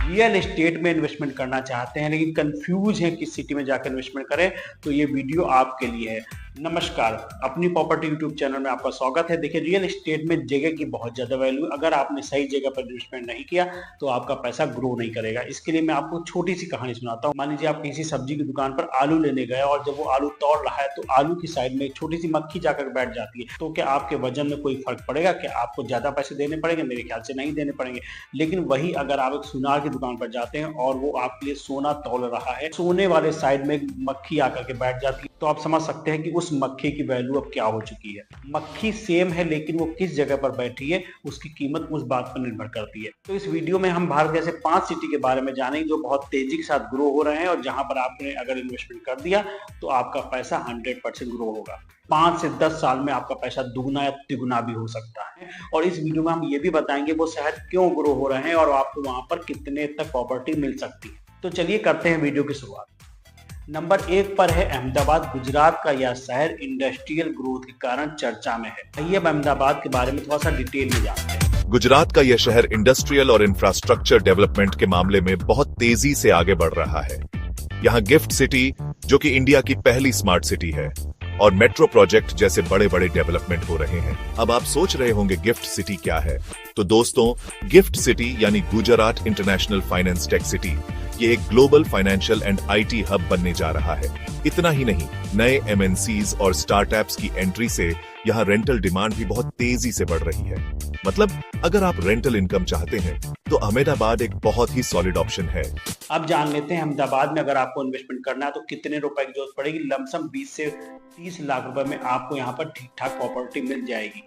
Real estate में investment करना चाहते हैं लेकिन कंफ्यूज हैं किस सिटी में जाकर इन्वेस्टमेंट करें, तो ये वीडियो आपके लिए है। नमस्कार, अपनी प्रॉपर्टी यूट्यूब चैनल में आपका स्वागत है। देखिए, रियल एस्टेट में जगह की बहुत ज्यादा वैल्यू, अगर आपने सही जगह पर इन्वेस्टमेंट नहीं किया तो आपका पैसा ग्रो नहीं करेगा। इसके लिए मैं आपको छोटी सी कहानी सुनाता हूँ। मान लीजिए आप किसी सब्जी की दुकान पर आलू लेने गए और जब वो आलू तोड़ रहा है तो आलू की साइड में एक छोटी सी मक्खी जाकर बैठ जाती है, तो क्या आपके वजन में कोई फर्क पड़ेगा? क्या आपको ज्यादा पैसे देने पड़ेंगे? मेरे ख्याल से नहीं देने पड़ेंगे। लेकिन वही अगर आप एक सुनार की दुकान पर जाते हैं और वो आपके लिए सोना तौल रहा है, सोने वाले साइड में एक मक्खी आकर के बैठ जाती है, तो आप समझ सकते हैं कि उस मक्खी की वैल्यू अब क्या हो चुकी है। मक्खी सेम है लेकिन वो किस जगह पर बैठी है उसकी कीमत उस बात पर निर्भर करती है। तो इस वीडियो में हम भारत जैसे 5 सिटी के बारे में जानेंगे जो बहुत तेजी के साथ ग्रो हो रहे हैं और जहां पर आपने अगर इन्वेस्टमेंट कर दिया तो आपका पैसा 100% ग्रो होगा। 5 से 10 साल में आपका पैसा दुगना या तिगुना भी हो सकता है। और इस वीडियो में हम ये भी बताएंगे वो शहर क्यों ग्रो हो रहे हैं और आपको वहां पर कितने तक प्रॉपर्टी मिल सकती है। तो चलिए करते हैं वीडियो की शुरुआत। नंबर 1 पर है अहमदाबाद। गुजरात का यह शहर इंडस्ट्रियल ग्रोथ के कारण चर्चा में है। आइए अब अहमदाबाद के बारे में थोड़ा सा डिटेल में जानते हैं। गुजरात का यह शहर इंडस्ट्रियल और इंफ्रास्ट्रक्चर डेवलपमेंट के मामले में बहुत तेजी से आगे बढ़ रहा है। यहाँ गिफ्ट सिटी, जो कि इंडिया की पहली स्मार्ट सिटी है, और मेट्रो प्रोजेक्ट जैसे बड़े बड़े डेवलपमेंट हो रहे हैं। अब आप सोच रहे होंगे गिफ्ट सिटी क्या है? तो दोस्तों, गिफ्ट सिटी यानी Gujarat international finance tech city, ये एक global financial and IT hub बनने जा रहा है। इतना ही नहीं, नए एमएनसीज और स्टार्टअप्स की एंट्री से यहाँ रेंटल डिमांड भी बहुत तेजी से बढ़ रही है। मतलब अगर आप रेंटल इनकम चाहते हैं तो अहमदाबाद एक बहुत ही सॉलिड ऑप्शन है। अब जान लेते हैं अहमदाबाद में अगर आपको इन्वेस्टमेंट करना है तो कितने रुपए की जरूरत पड़ेगी। लमसम 20 से 30 लाख रुपए में आपको यहाँ पर ठीक ठाक प्रॉपर्टी मिल जाएगी।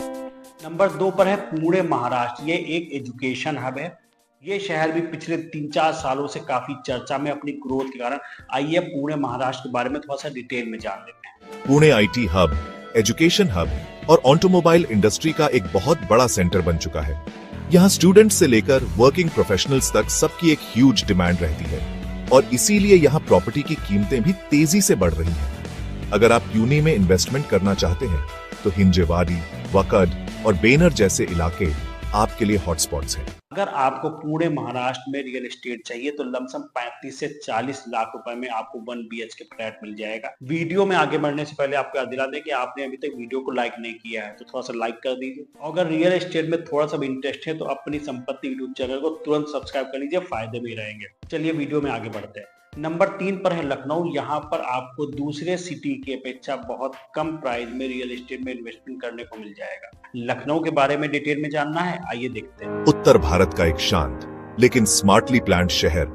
नंबर 2 पर है पुणे, महाराष्ट्र। ये एक एजुकेशन हब है। ये शहर भी पिछले 3-4 सालों से काफी चर्चा में अपनी ग्रोथ के कारण। आइए पुणे महाराष्ट्र के बारे में थोड़ा सा डिटेल में जान लेते हैं। Pune IT hub, education hub और ऑटोमोबाइल इंडस्ट्री का एक बहुत बड़ा सेंटर बन चुका है। यहाँ स्टूडेंट से लेकर वर्किंग प्रोफेशनल्स तक सबकी एक ह्यूज डिमांड रहती है और इसीलिए यहाँ प्रॉपर्टी की कीमतें भी तेजी से बढ़ रही हैं। अगर आप पुणे में इन्वेस्टमेंट करना चाहते हैं तो हिंजेवाड़ी, वकड और बेनर जैसे इलाके आपके लिए हॉटस्पॉट्स हैं। अगर आपको पुणे महाराष्ट्र में रियल एस्टेट चाहिए तो लमसम 35 से 40 लाख रुपए में आपको 1 BHK फ्लैट मिल जाएगा। वीडियो में आगे बढ़ने से पहले आपको याद दिला दें कि आपने अभी तक वीडियो को लाइक नहीं किया है तो थोड़ा सा लाइक कर दीजिए। अगर रियल एस्टेट में थोड़ा सा भी इंटरेस्ट है तो अपनी संपत्ति यूट्यूब चैनल को तुरंत सब्सक्राइब कर लीजिए, फायदे भी रहेंगे। चलिए वीडियो में आगे बढ़ते हैं। नंबर 3 पर है लखनऊ। यहाँ पर आपको दूसरे सिटी की अपेक्षा बहुत कम प्राइस में रियल एस्टेट में इन्वेस्टमेंट करने को मिल जाएगा। लखनऊ के बारे में डिटेल में जानना है, आइए देखते हैं। उत्तर भारत का एक शांत लेकिन स्मार्टली प्लान्ड शहर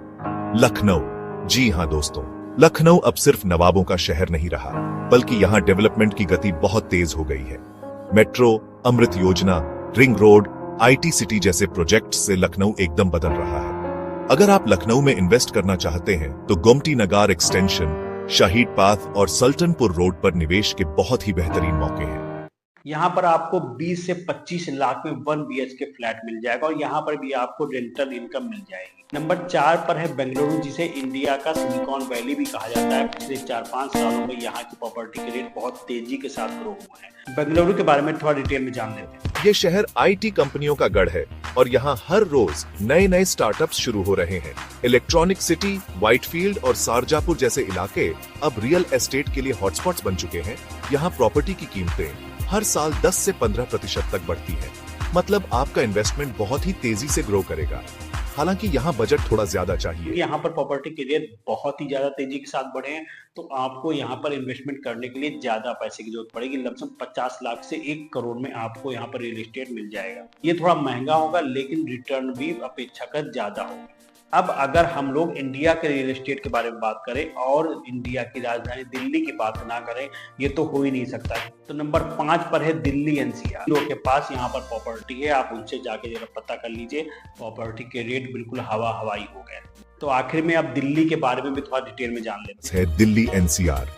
लखनऊ। जी हाँ दोस्तों, लखनऊ अब सिर्फ नवाबों का शहर नहीं रहा, बल्कि यहाँ डेवलपमेंट की गति बहुत तेज हो गई है। मेट्रो, अमृत योजना, रिंग रोड, आईटी सिटी जैसे प्रोजेक्ट से लखनऊ एकदम बदल रहा है। अगर आप लखनऊ में इन्वेस्ट करना चाहते हैं तो गोमती नगर एक्सटेंशन, शहीद पाथ और सल्टनपुर रोड पर निवेश के बहुत ही बेहतरीन मौके हैं। यहाँ पर आपको 20 से 25 लाख में 1 BHK फ्लैट मिल जाएगा और यहाँ पर भी आपको रेंटल इनकम मिल जाएगी। नंबर 4 पर है बेंगलुरु, जिसे इंडिया का सिलिकॉन वैली भी कहा जाता है। पिछले 4-5 सालों में यहाँ की प्रॉपर्टी के रेट बहुत तेजी के साथ ग्रो हुए हैं। बेंगलुरु के बारे में थोड़ा डिटेल में जान लेते हैं। ये शहर आईटी कंपनियों का गढ़ है और यहाँ हर रोज नए नए स्टार्टअप्स शुरू हो रहे हैं। इलेक्ट्रॉनिक सिटी, व्हाइटफील्ड और शारजापुर जैसे इलाके अब रियल एस्टेट के लिए हॉटस्पॉट्स बन चुके हैं। यहाँ प्रॉपर्टी की कीमतें हर साल 10 से 15% तक बढ़ती है। मतलब आपका इन्वेस्टमेंट बहुत ही तेजी से ग्रो करेगा। हालांकि यहाँ बजट थोड़ा ज्यादा चाहिए। यहाँ पर प्रॉपर्टी के रेट बहुत ही ज्यादा तेजी के साथ बढ़े हैं तो आपको यहाँ पर इन्वेस्टमेंट करने के लिए ज्यादा पैसे की जरूरत पड़ेगी। लमसम 50 लाख से 1 करोड़ में आपको यहाँ पर रियल एस्टेट मिल जाएगा। ये थोड़ा महंगा होगा लेकिन रिटर्न भी अपेक्षाकृत ज्यादा होगा। अब अगर हम लोग इंडिया के रियल एस्टेट के बारे में बात करें और इंडिया की राजधानी दिल्ली की बात ना करें, ये तो हो ही नहीं सकता। तो नंबर 5 पर है दिल्ली एनसीआर। लोगों के पास यहाँ पर प्रॉपर्टी है, आप उनसे जाके जरा पता कर लीजिए। प्रॉपर्टी के रेट बिल्कुल हवाई हो गए। तो आखिर में अब दिल्ली के बारे में भी थोड़ा डिटेल में जान लेते हैं। दिल्ली एनसीआर।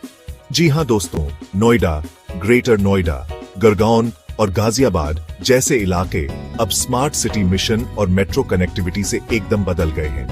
जी हाँ दोस्तों, नोएडा, ग्रेटर नोएडा, गुड़गांव और गाजियाबाद जैसे इलाके अब स्मार्ट सिटी मिशन और मेट्रो कनेक्टिविटी से एकदम बदल गए हैं।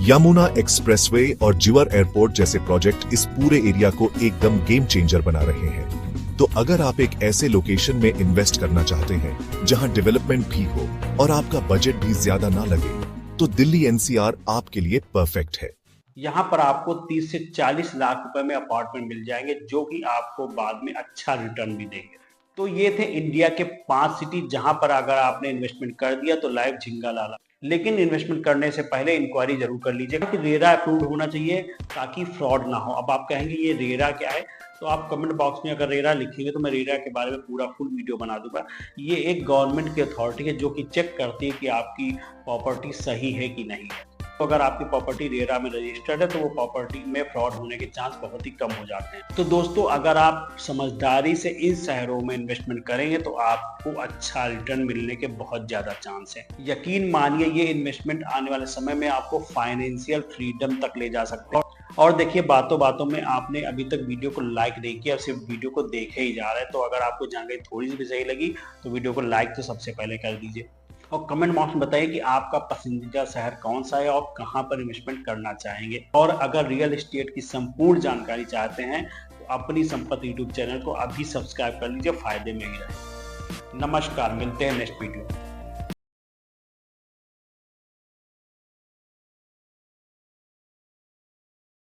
यमुना एक्सप्रेसवे और जिवर एयरपोर्ट जैसे प्रोजेक्ट इस पूरे एरिया को एकदम गेम चेंजर बना रहे हैं। तो अगर आप एक ऐसे लोकेशन में इन्वेस्ट करना चाहते हैं जहां डेवलपमेंट भी हो और आपका बजट भी ज्यादा ना लगे, तो दिल्ली एनसीआर आपके लिए परफेक्ट है। यहाँ पर आपको 30 से 40 लाख रुपए में अपार्टमेंट मिल जाएंगे, जो कि आपको बाद में अच्छा रिटर्न भी देंगे। तो ये थे इंडिया के 5 सिटी जहां पर अगर आपने इन्वेस्टमेंट कर दिया तो लाइफ झिंगा लाला। लेकिन इन्वेस्टमेंट करने से पहले इंक्वायरी जरूर कर लीजिएगा कि रेरा अप्रूव्ड होना चाहिए ताकि फ्रॉड ना हो। अब आप कहेंगे ये रेरा क्या है, तो आप कमेंट बॉक्स में अगर रेरा लिखेंगे तो मैं रेरा के बारे में पूरा फुल वीडियो बना दूंगा। ये एक गवर्नमेंट की अथॉरिटी है जो कि चेक करती है कि आपकी प्रॉपर्टी सही है कि नहीं है। तो अगर आपकी प्रॉपर्टी रेरा में रजिस्टर्ड है तो वो प्रॉपर्टी में फ्रॉड होने के चांस बहुत ही कम हो जाते हैं। तो दोस्तों, अगर आप समझदारी से इन शहरों में इन्वेस्टमेंट करेंगे तो आपको अच्छा रिटर्न मिलने के बहुत ज्यादा चांस है। यकीन मानिए ये इन्वेस्टमेंट आने वाले समय में आपको फाइनेंशियल फ्रीडम तक ले जा सकते हैं। और देखिए, बातों बातों में आपने अभी तक वीडियो को लाइक नहीं किया, सिर्फ वीडियो को देखे ही जा रहे हैं। तो अगर आपको जानकारी थोड़ी सी भी सही लगी तो वीडियो को लाइक तो सबसे पहले कर दीजिए और कमेंट बॉक्स में बताइए कि आपका पसंदीदा शहर कौन सा है और कहां पर इन्वेस्टमेंट करना चाहेंगे। और अगर रियल एस्टेट की संपूर्ण जानकारी चाहते हैं तो अपनी संपत्ति यूट्यूब चैनल को अभी सब्सक्राइब कर लीजिए, फायदे में ही रहे। नमस्कार, मिलते हैं नेक्स्ट वीडियो।